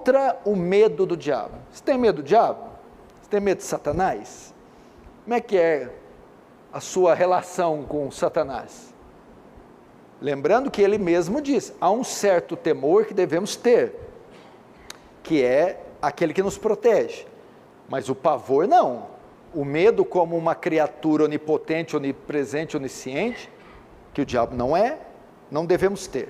contra o medo do diabo. Você tem medo do diabo? Você tem medo de Satanás? Como é que é a sua relação com Satanás? Lembrando que ele mesmo diz, há um certo temor que devemos ter, que é aquele que nos protege, mas o pavor não. O medo como uma criatura onipotente, onipresente, onisciente, que o diabo não é, não devemos ter.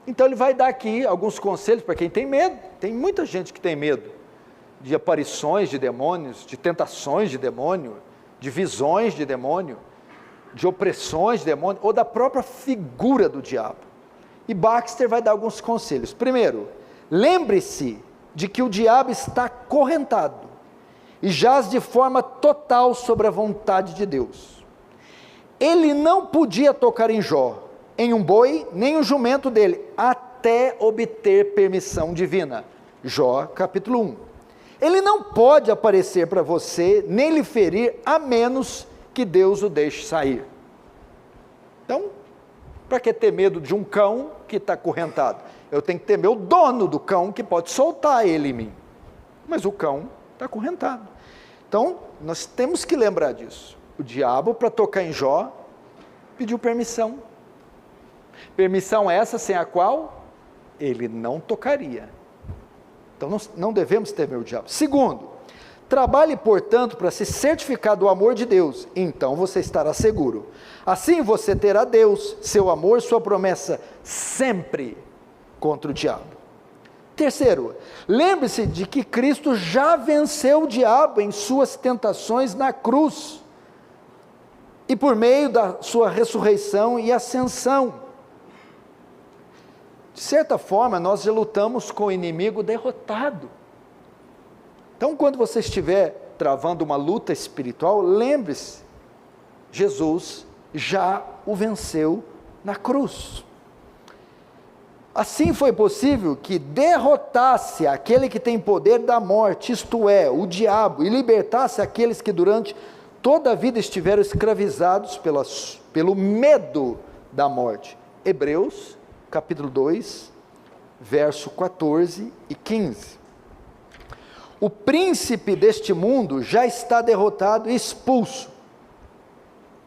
Então ele vai dar aqui alguns conselhos para quem tem medo. Tem muita gente que tem medo de aparições de demônios, de tentações de demônio, de visões de demônio, de opressões de demônio, ou da própria figura do diabo. E Baxter vai dar alguns conselhos. Primeiro, lembre-se de que o diabo está acorrentado e jaz de forma total sobre a vontade de Deus. Ele não podia tocar em Jó, em um boi, nem um jumento dele, até obter permissão divina. Jó, capítulo 1. Ele não pode aparecer para você, nem lhe ferir, a menos que Deus o deixe sair. Então, para que ter medo de um cão que está acorrentado? Eu tenho que temer o dono do cão, que pode soltar ele em mim. Mas o cão está acorrentado. Então, nós temos que lembrar disso. O diabo, para tocar em Jó, pediu permissão. Permissão essa sem a qual ele não tocaria. Então, nós não devemos temer o diabo. Segundo, trabalhe, portanto, para se certificar do amor de Deus, então você estará seguro. Assim você terá Deus, seu amor, sua promessa, sempre contra o diabo. Terceiro, lembre-se de que Cristo já venceu o diabo em suas tentações na cruz, e por meio da sua ressurreição e ascensão. De certa forma, nós já lutamos com o inimigo derrotado. Então, quando você estiver travando uma luta espiritual, lembre-se, Jesus já o venceu na cruz. Assim foi possível que derrotasse aquele que tem poder da morte, isto é, o diabo, e libertasse aqueles que durante toda a vida estiveram escravizados pelo medo da morte. Hebreus, capítulo 2, verso 14 e 15. O príncipe deste mundo já está derrotado e expulso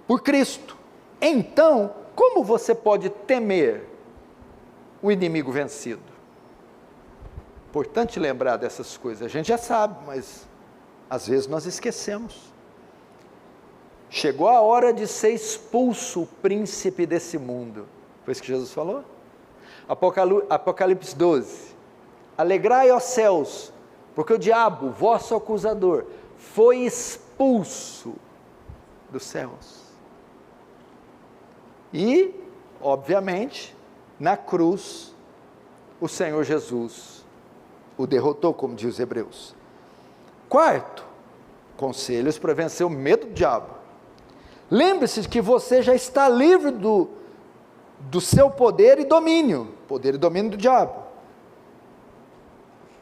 por Cristo. Então, como você pode temer o inimigo vencido? Importante lembrar dessas coisas. A gente já sabe, mas às vezes nós esquecemos. Chegou a hora de ser expulso o príncipe desse mundo. Foi isso que Jesus falou? Apocalipse 12. Alegrai, ó céus, porque o diabo, vosso acusador, foi expulso dos céus. E, obviamente, na cruz, o Senhor Jesus o derrotou, como diz os Hebreus. Quarto, conselhos para vencer o medo do diabo. Lembre-se de que você já está livre do seu poder e domínio do diabo.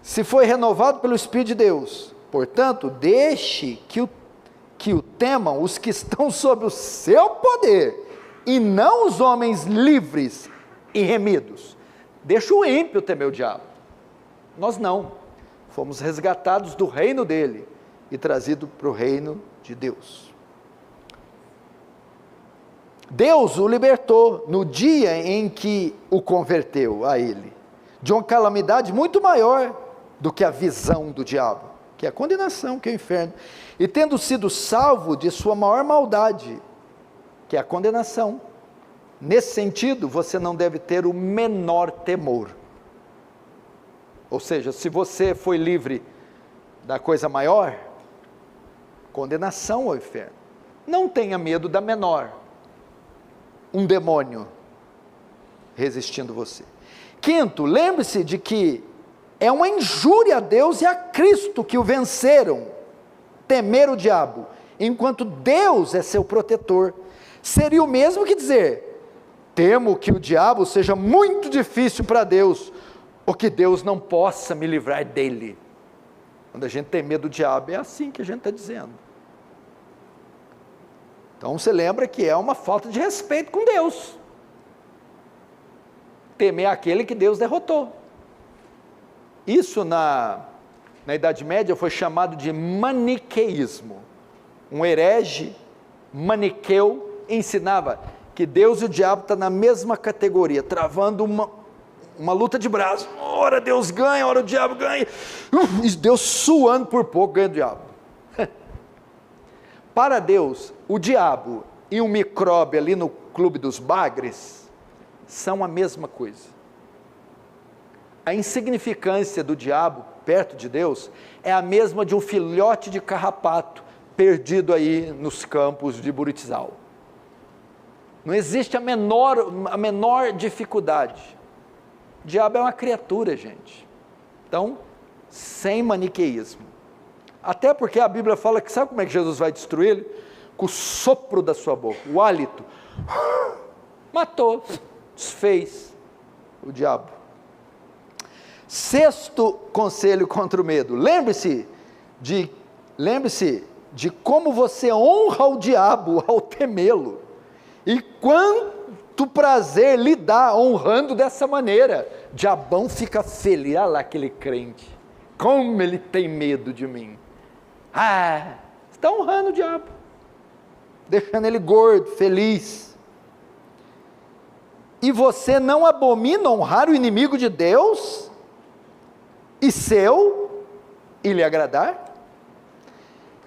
Se foi renovado pelo Espírito de Deus, portanto, deixe que o temam os que estão sob o seu poder, e não os homens livres e remidos. Deixa o ímpio temer o diabo. Nós não. Fomos resgatados do reino dele e trazidos para o reino de Deus. Deus o libertou no dia em que o converteu a ele, de uma calamidade muito maior do que a visão do diabo, que é a condenação, que é o inferno, e tendo sido salvo de sua maior maldade, que é a condenação. Nesse sentido, você não deve ter o menor temor. Ou seja, se você foi livre da coisa maior, condenação ao inferno, não tenha medo da menor, um demônio resistindo você. Quinto, lembre-se de que é uma injúria a Deus e a Cristo que o venceram, temer o diabo, enquanto Deus é seu protetor. Seria o mesmo que dizer, temo que o diabo seja muito difícil para Deus, ou que Deus não possa me livrar dele. Quando a gente tem medo do diabo, é assim que a gente está dizendo. Então você lembra que é uma falta de respeito com Deus. Temer aquele que Deus derrotou. Isso na Idade Média foi chamado de maniqueísmo. Um herege maniqueu ensinava que Deus e o diabo estão na mesma categoria, travando uma luta de braços. Ora Deus ganha, ora o diabo ganha. E Deus suando por pouco ganha o diabo. Para Deus, o diabo e um micróbio ali no clube dos bagres são a mesma coisa. A insignificância do diabo perto de Deus é a mesma de um filhote de carrapato perdido aí nos campos de Buritizal. Não existe a menor dificuldade. O diabo é uma criatura, gente. Então, sem maniqueísmo. Até porque a Bíblia fala que, sabe como é que Jesus vai destruir ele? Com o sopro da sua boca, o hálito. Matou, desfez o diabo. Sexto conselho contra o medo. Lembre-se de como você honra o diabo ao temê-lo. E quanto prazer lhe dá honrando dessa maneira. Diabão fica feliz. Olha lá aquele crente. Como ele tem medo de mim. Você está honrando o diabo. Deixando ele gordo, feliz. E você não abomina honrar o inimigo de Deus? E lhe agradar?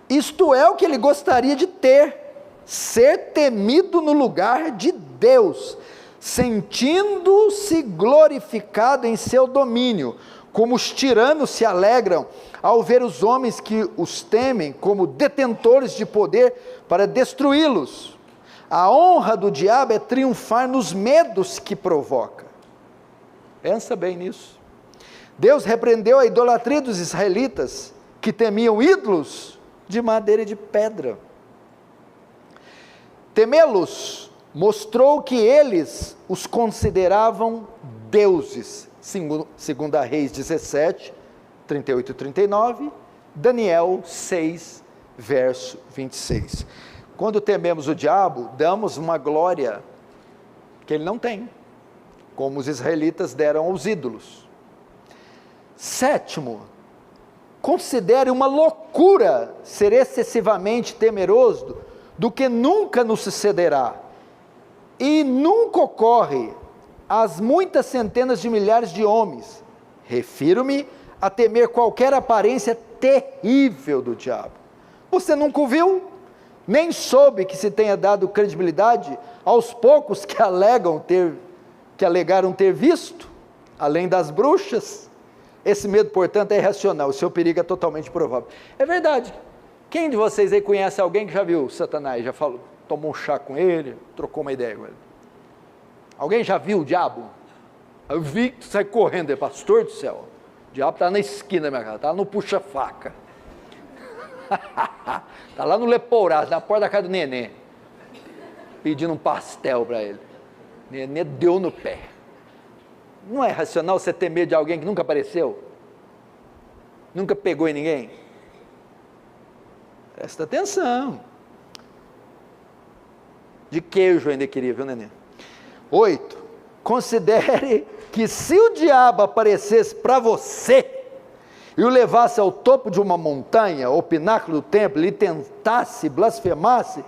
Isto é o que ele gostaria de ter, ser temido no lugar de Deus, sentindo-se glorificado em seu domínio, como os tiranos se alegram ao ver os homens que os temem como detentores de poder para destruí-los. A honra do diabo é triunfar nos medos que provoca. Pensa bem nisso. Deus repreendeu a idolatria dos israelitas, que temiam ídolos de madeira e de pedra. Temê-los mostrou que eles os consideravam deuses, segundo a Reis 17, 38 e 39, Daniel 6, verso 26. Quando tememos o diabo, damos uma glória que ele não tem, como os israelitas deram aos ídolos. Sétimo, considere uma loucura ser excessivamente temeroso do que nunca nos sucederá, e nunca ocorre às muitas centenas de milhares de homens. Refiro-me a temer qualquer aparência terrível do diabo. Você nunca o viu, nem soube que se tenha dado credibilidade aos poucos que alegaram ter visto, além das bruxas. Esse medo, portanto, é irracional, o seu perigo é totalmente provável. É verdade. Quem de vocês aí conhece alguém que já viu Satanás, já falou, tomou um chá com ele, trocou uma ideia com ele? Alguém já viu o diabo? Eu vi que sai correndo, pastor do céu, o diabo está na esquina da minha casa, está no puxa-faca, está lá no Lepourás, na porta da casa do Nenê, pedindo um pastel para ele. Nenê deu no pé. Não é racional você ter medo de alguém que nunca apareceu? Nunca pegou em ninguém? Presta atenção. De queijo eu ainda queria, viu, Nenê? 8. Considere que se o diabo aparecesse para você e o levasse ao topo de uma montanha, ou pináculo do templo, e tentasse, blasfemasse,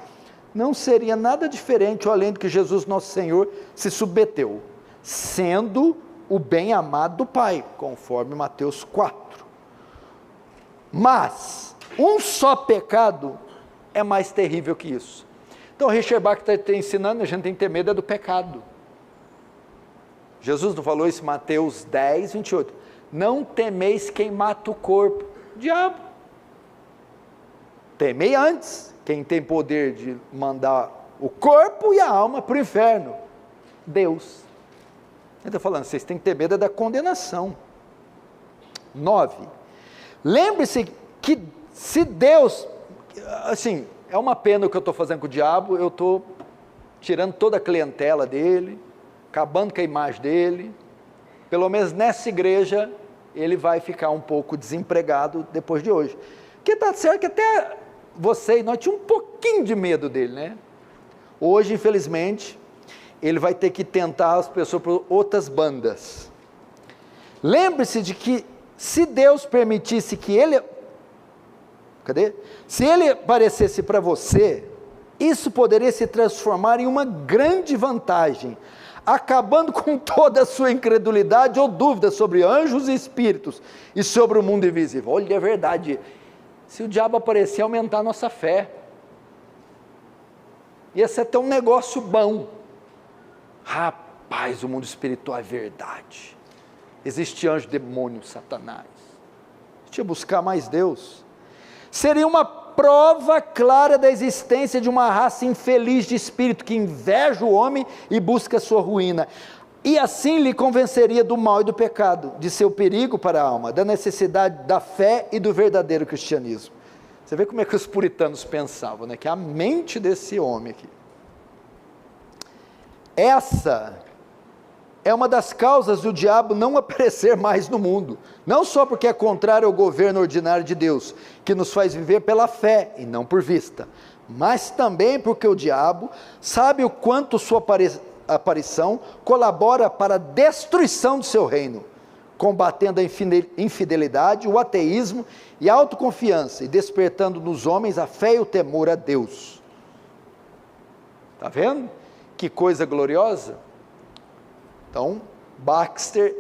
não seria nada diferente ou além do que Jesus nosso Senhor se submeteu, sendo o bem amado do Pai, conforme Mateus 4. Mas um só pecado é mais terrível que isso. Então Richard Bach está ensinando, a gente tem que ter medo do pecado. Jesus não falou isso em Mateus 10, 28. Não temeis quem mata o corpo, diabo. Temei antes quem tem poder de mandar o corpo e a alma para o inferno, Deus. Ele está falando, vocês têm que ter medo da condenação. 9. Lembre-se que se Deus, assim, é uma pena o que eu estou fazendo com o diabo, eu estou tirando toda a clientela dele, acabando com a imagem dele, pelo menos nessa igreja, ele vai ficar um pouco desempregado depois de hoje. Porque está certo que até você e nós tínhamos um pouquinho de medo dele, né? Hoje, infelizmente, ele vai ter que tentar as pessoas por outras bandas. Lembre-se de que se Deus permitisse que ele, se ele aparecesse para você, isso poderia se transformar em uma grande vantagem, acabando com toda a sua incredulidade ou dúvida sobre anjos e espíritos, e sobre o mundo invisível. Olha, é verdade, se o diabo aparecer, aumentar a nossa fé, ia ser até um negócio bom. Rapaz, o mundo espiritual é verdade, existe anjo, demônio, Satanás, deixa eu buscar mais Deus. Seria uma prova clara da existência de uma raça infeliz de espírito, que inveja o homem e busca a sua ruína, e assim lhe convenceria do mal e do pecado, de seu perigo para a alma, da necessidade da fé e do verdadeiro cristianismo. Você vê como é que os puritanos pensavam, né? Que a mente desse homem aqui, essa é uma das causas do diabo não aparecer mais no mundo, não só porque é contrário ao governo ordinário de Deus, que nos faz viver pela fé e não por vista, mas também porque o diabo sabe o quanto sua aparição colabora para a destruição do seu reino, combatendo a infidelidade, o ateísmo e a autoconfiança, e despertando nos homens a fé e o temor a Deus. Está vendo? Que coisa gloriosa. Então, Baxter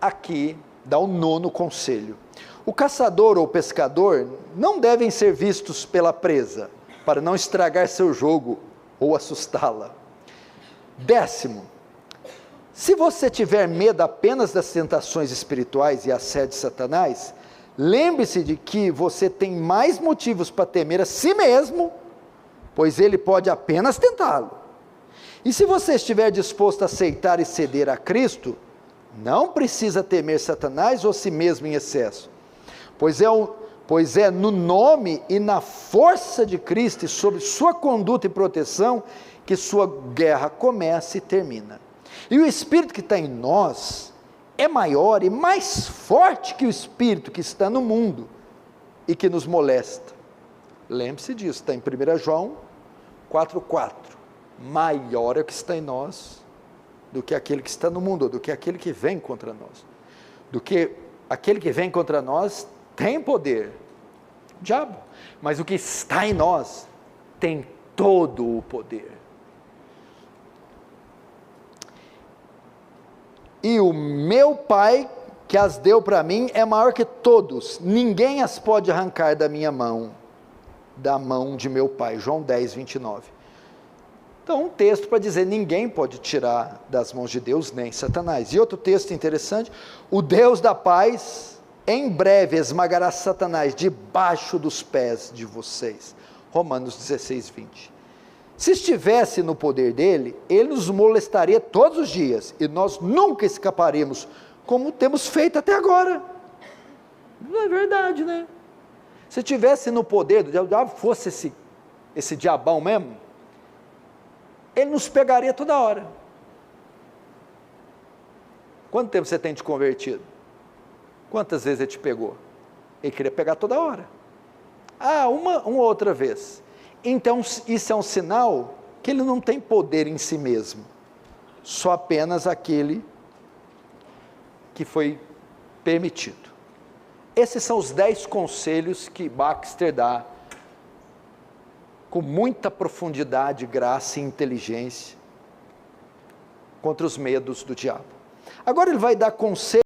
aqui dá o 9º conselho. O caçador ou pescador não devem ser vistos pela presa, para não estragar seu jogo ou assustá-la. 10º, se você tiver medo apenas das tentações espirituais e assédio de Satanás, lembre-se de que você tem mais motivos para temer a si mesmo, pois ele pode apenas tentá-lo. E se você estiver disposto a aceitar e ceder a Cristo, não precisa temer Satanás ou si mesmo em excesso, pois é no nome e na força de Cristo e sob sua conduta e proteção que sua guerra começa e termina. E o Espírito que está em nós é maior e mais forte que o Espírito que está no mundo e que nos molesta. Lembre-se disso, está em 1 João 4,4. Maior é o que está em nós do que aquele que está no mundo, ou do que aquele que vem contra nós. Do que aquele que vem contra nós tem poder, o diabo, mas o que está em nós tem todo o poder. E o meu Pai que as deu para mim é maior que todos, ninguém as pode arrancar da minha mão, da mão de meu Pai. João 10, 29. Então, um texto para dizer, ninguém pode tirar das mãos de Deus, nem Satanás. E outro texto interessante, o Deus da paz, em breve esmagará Satanás debaixo dos pés de vocês. Romanos 16, 20. Se estivesse no poder dele, ele nos molestaria todos os dias, e nós nunca escaparemos, como temos feito até agora. Não é verdade, né? Se estivesse no poder do diabo, fosse esse diabão mesmo, ele nos pegaria toda hora. Quanto tempo você tem de convertido? Quantas vezes ele te pegou? Ele queria pegar toda hora. Uma outra vez. Então isso é um sinal que ele não tem poder em si mesmo, só apenas aquele que foi permitido. Esses são os 10 conselhos que Baxter dá, com muita profundidade, graça e inteligência, contra os medos do diabo. Agora ele vai dar conselhos